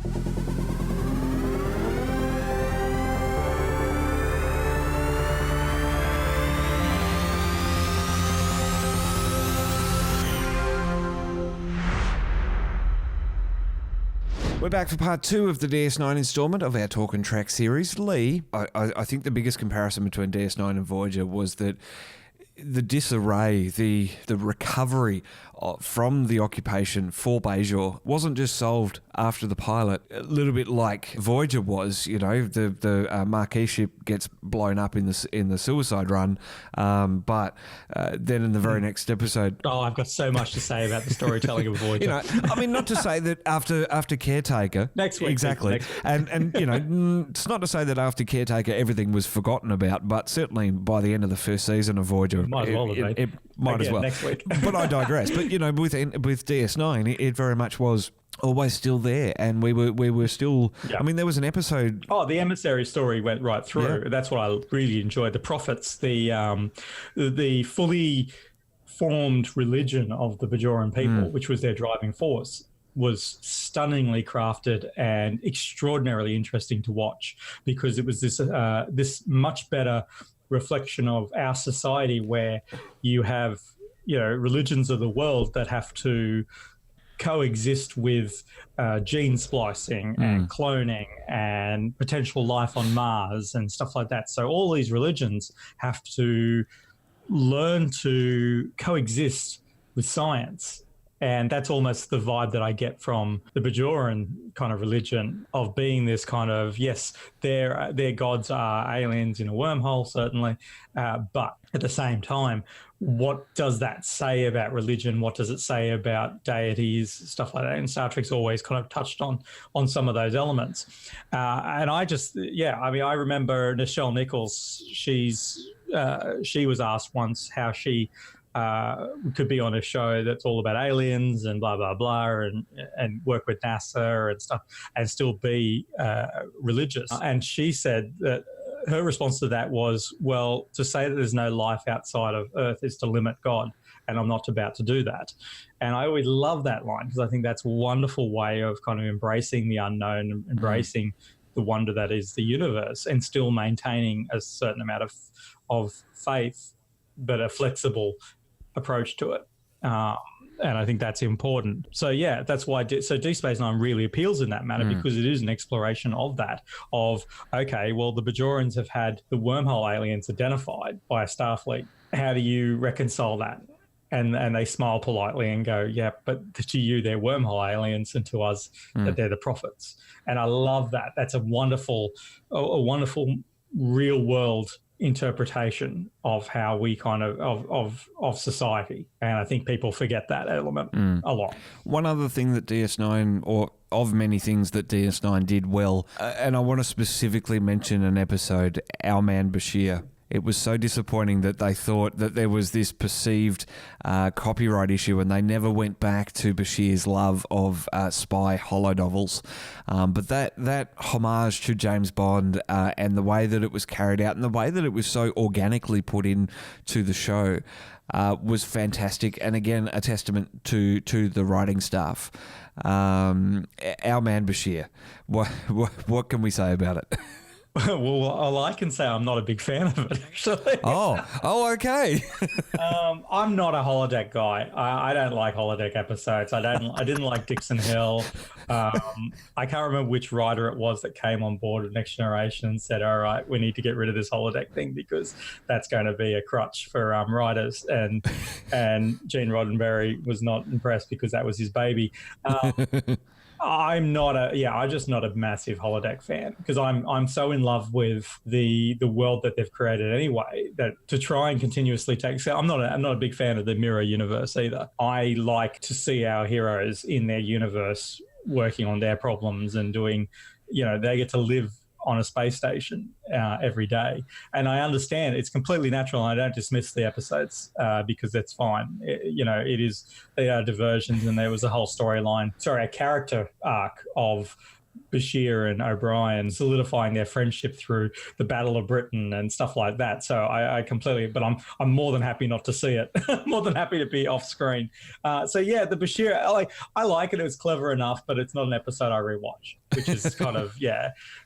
We're back for part 2 of the DS9 installment of our Talkin Trek series. Lee, I think the biggest comparison between DS9 and Voyager was that the disarray, the recovery from the occupation for Bajor wasn't just solved after the pilot. A little bit like Voyager was, you know, the Marquis ship gets blown up in the suicide run, but then in the very next episode... Oh, I've got so much to say about the storytelling of Voyager. You know, I mean, not to say that after Caretaker... Next week. Exactly. Next week. And you know, it's not to say that after Caretaker everything was forgotten about, but certainly by the end of the first season of Voyager... Might as well have been. It might as well. Next week. But I digress. But, you know, with DS9, it very much was always still there, and we were still... Yeah. I mean, there was an episode... Oh, the emissary story went right through. Yeah. That's what I really enjoyed. The prophets, the fully formed religion of the Bajoran people, which was their driving force, was stunningly crafted and extraordinarily interesting to watch, because it was this much better reflection of our society, where you have, you know, religions of the world that have to coexist with gene splicing and cloning and potential life on Mars and stuff like that. So all these religions have to learn to coexist with science. And that's almost the vibe that I get from the Bajoran kind of religion, of being this kind of, yes, their gods are aliens in a wormhole, certainly, but at the same time, what does that say about religion? What does it say about deities, stuff like that? And Star Trek's always kind of touched on some of those elements. And I just, I mean, I remember Nichelle Nichols, she was asked once how she could be on a show that's all about aliens and blah, blah, blah, and work with NASA and stuff and still be religious. And she said that her response to that was, well, to say that there's no life outside of Earth is to limit God, and I'm not about to do that. And I always love that line, because I think that's a wonderful way of kind of embracing the unknown, embracing the wonder that is the universe, and still maintaining a certain amount of faith, but a flexible approach to it. And I think that's important. So, yeah, that's why Deep Space Nine really appeals in that manner, because it is an exploration of that, of, okay, well, the Bajorans have had the wormhole aliens identified by a Starfleet. How do you reconcile that? And they smile politely and go, yeah, but to you, they're wormhole aliens, and to us, that they're the prophets. And I love that. That's a wonderful real world interpretation of how we kind of society. And I think people forget that element a lot. One other thing that DS9, or of many things that DS9 did well, and I want to specifically mention an episode, Our Man Bashir. It was so disappointing that they thought that there was this perceived copyright issue, and they never went back to Bashir's love of spy holonovels. But that homage to James Bond and the way that it was carried out and the way that it was so organically put in to the show was fantastic. And again, a testament to the writing staff. Our Man Bashir. What can we say about it? Well, I can say I'm not a big fan of it, actually. Oh, okay. I'm not a holodeck guy. I don't like holodeck episodes. I didn't like Dixon Hill. I can't remember which writer it was that came on board with Next Generation and said, all right, we need to get rid of this holodeck thing because that's going to be a crutch for writers. And Gene Roddenberry was not impressed because that was his baby. I'm just not a massive holodeck fan, because I'm so in love with the world that they've created anyway, that to try and continuously I'm not a big fan of the mirror universe either. I like to see our heroes in their universe working on their problems and doing, they get to live on a space station every day. And I understand it's completely natural, and I don't dismiss the episodes because that's fine. They are diversions, and there was a whole a character arc of Bashir and O'Brien solidifying their friendship through the Battle of Britain and stuff like that. So I completely, but I'm more than happy not to see it. More than happy to be off screen. So yeah, the Bashir, I like it. It was clever enough, but it's not an episode I rewatch, which is kind of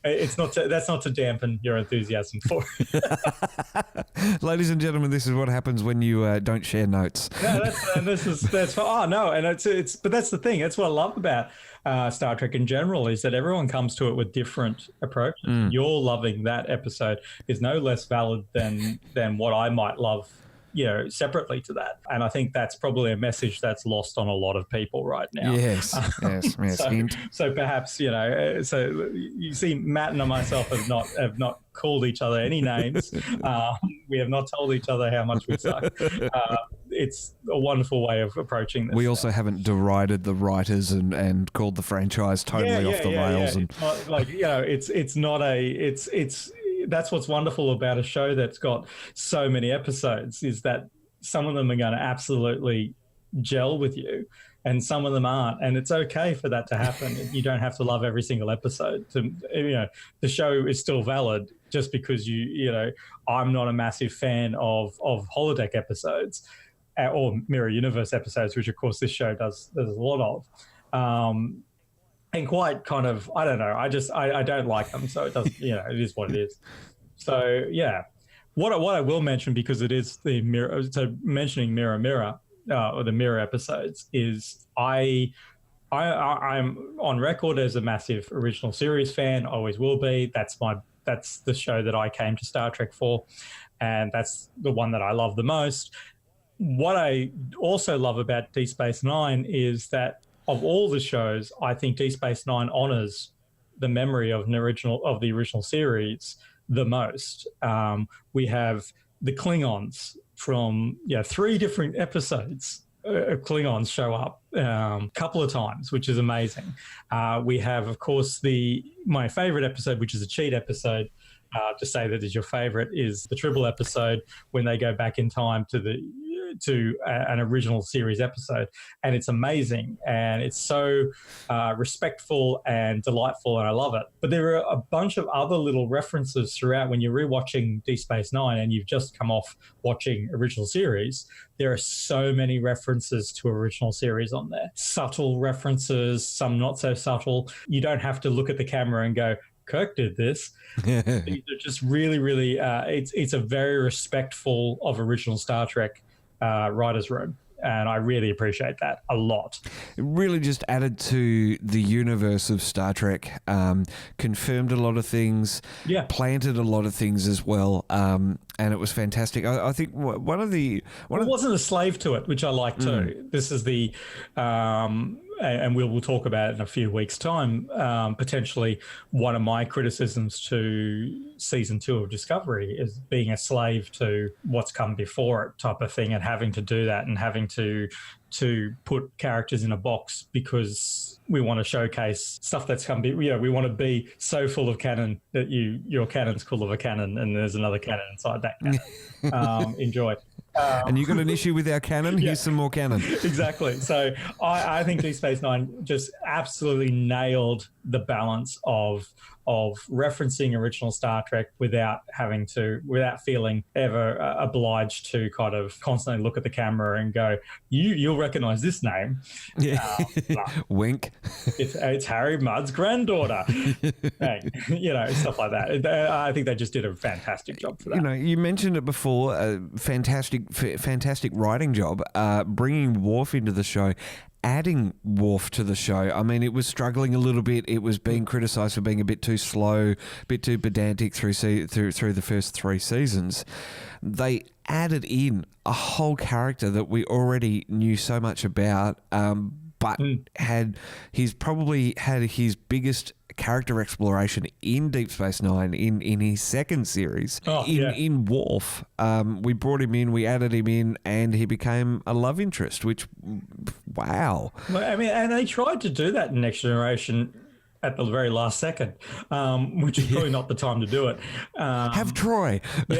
it's not that's not to dampen your enthusiasm for it. Ladies and gentlemen, this is what happens when you don't share notes. No, that's oh no, and it's but that's the thing. That's what I love about Star Trek in general is that everyone comes to it with different approaches. You're loving that episode is no less valid than what I might love, separately to that. And I think that's probably a message that's lost on a lot of people right now. Yes. So perhaps, so you see Matt and myself have not called each other any names. We have not told each other how much we suck. It's a wonderful way of approaching this. We also haven't derided the writers and called the franchise totally off the rails. And it's not it's that's what's wonderful about a show that's got so many episodes is that some of them are going to absolutely gel with you and some of them aren't, and it's okay for that to happen. You don't have to love every single episode the show is still valid just because I'm not a massive fan of holodeck episodes or mirror universe episodes, which of course this show does a lot of. And quite kind of, I don't know. I don't like them, so it doesn't. It is what it is. So yeah, what I will mention, because it is the mirror. So mentioning Mirror, or the mirror episodes, is I'm on record as a massive original series fan. Always will be. That's the show that I came to Star Trek for, and that's the one that I love the most. What I also love about Deep Space Nine is that, of all the shows, I think Deep Space Nine honors the memory of the original series the most. We have the Klingons from 3 different episodes. Klingons show up a couple of times, which is amazing. We have, of course, my favorite episode, which is a cheat episode. To say that is your favorite is the Tribble episode when they go back in time to an original series episode, and it's amazing and it's so respectful and delightful, and I love it. But there are a bunch of other little references throughout when you're rewatching Deep Space Nine and you've just come off watching original series. There are so many references to original series on there, subtle references, some not so subtle. You don't have to look at the camera and go, Kirk did this. These are just really, really, it's a very respectful of original Star Trek writer's room. And I really appreciate that a lot. It really just added to the universe of Star Trek, confirmed a lot of things, planted a lot of things as well, and it was fantastic. I think one of the... It wasn't a slave to it, which I like too. This is the... and we'll talk about it in a few weeks' time, potentially one of my criticisms to season 2 of Discovery is being a slave to what's come before it type of thing, and having to do that and having to put characters in a box because we want to showcase stuff that's come. We want to be so full of canon that your canon's full of a canon and there's another canon inside that canon. Enjoy. And you got an issue with our canon? Here's some more canon. Exactly. So I think Deep Space Nine just absolutely nailed the balance of referencing original Star Trek without feeling ever obliged to kind of constantly look at the camera and go, you'll recognize this name. Yeah. Wink. It's Harry Mudd's granddaughter. Stuff like that. I think they just did a fantastic job for that. You mentioned it before, fantastic writing job, bringing Worf into the show, adding Worf to the show. I mean, it was struggling a little bit. It was being criticised for being a bit too slow, a bit too pedantic through the first 3 seasons. They added in a whole character that we already knew so much about, but probably had his biggest character exploration in Deep Space Nine in his second series. In Worf. We brought him in, we added him in, and he became a love interest, which, wow. I mean, and they tried to do that in Next Generation at the very last second, which is probably not the time to do it. Have Troy. By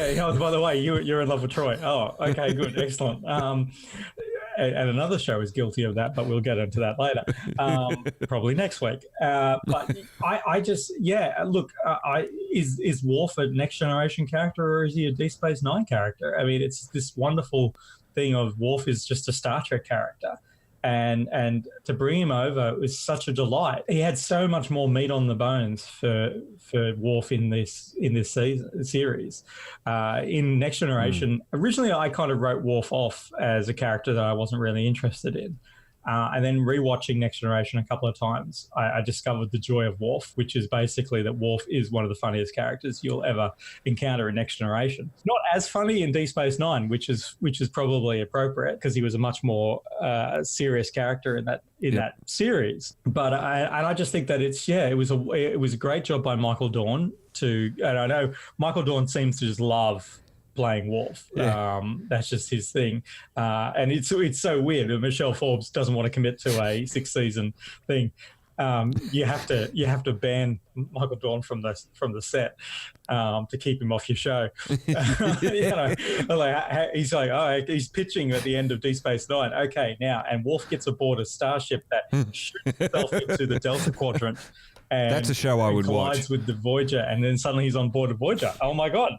the way, you're in love with Troy. Oh, okay, good, excellent. and another show is guilty of that, but we'll get into that later, probably next week. But I just, look, is Worf a Next Generation character, or is he a Deep Space Nine character? I mean, it's this wonderful thing of Worf is just a Star Trek character. And to bring him over was such a delight. He had so much more meat on the bones for Worf in this series. In Next Generation, originally I kind of wrote Worf off as a character that I wasn't really interested in. And then rewatching Next Generation a couple of times, I discovered the joy of Worf, which is basically that Worf is one of the funniest characters you'll ever encounter in Next Generation. Not as funny in Deep Space Nine, which is probably appropriate because he was a much more serious character in that series. But I just think that it was a great job by Michael Dorn and I know Michael Dorn seems to just love playing Worf. That's just his thing. And it's so weird. Michelle Forbes doesn't want to commit to a 6-season thing. You have to ban Michael Dorn from the set to keep him off your show. He's pitching at the end of Deep Space Nine. Okay, now, and Worf gets aboard a starship that shoots itself into the Delta Quadrant. And that's a show I would watch. Collides with the Voyager, and then suddenly he's on board a Voyager. Oh my God!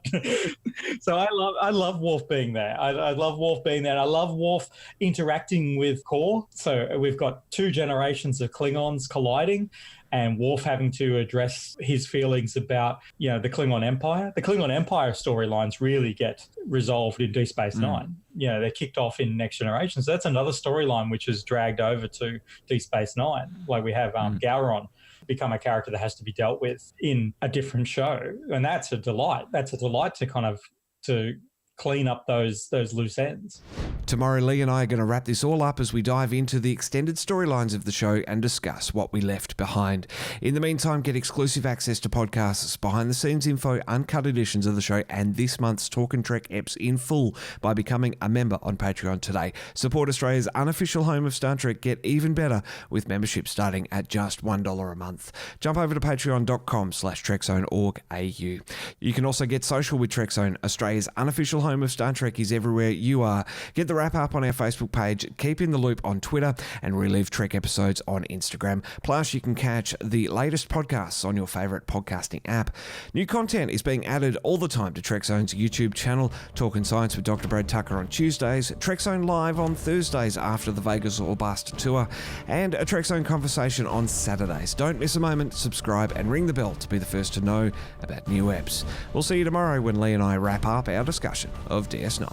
So I love Worf being there. I love Worf being there. And I love Worf interacting with Core. So we've got 2 generations of Klingons colliding, and Worf having to address his feelings about the Klingon Empire. The Klingon Empire storylines really get resolved in Deep Space Nine. They're kicked off in Next Generation. So that's another storyline which is dragged over to Deep Space Nine. Like we have Gowron become a character that has to be dealt with in a different show, and that's a delight. That's a delight to kind of to clean up those loose ends. Tomorrow, Lee and I are going to wrap this all up as we dive into the extended storylines of the show and discuss what we left behind. In the meantime, get exclusive access to podcasts, behind-the-scenes info, uncut editions of the show, and this month's Talkin Trek eps in full by becoming a member on Patreon today. Support Australia's unofficial home of Star Trek. Get even better with membership starting at just $1 a month. Jump over to patreon.com/Trekzone.org.au. You can also get social with Trekzone. Australia's unofficial home of Star Trek is everywhere you are. Get the wrap up on our Facebook page, keep in the loop on Twitter, and relive Trek episodes on Instagram. Plus, you can catch the latest podcasts on your favourite podcasting app. New content is being added all the time to Trekzone's YouTube channel, Talkin Science with Dr. Brad Tucker on Tuesdays, Trekzone Live on Thursdays after the Vegas or Bust tour, and a Trekzone Conversation on Saturdays. Don't miss a moment, subscribe, and ring the bell to be the first to know about new eps. We'll see you tomorrow when Lee and I wrap up our discussion of DS9.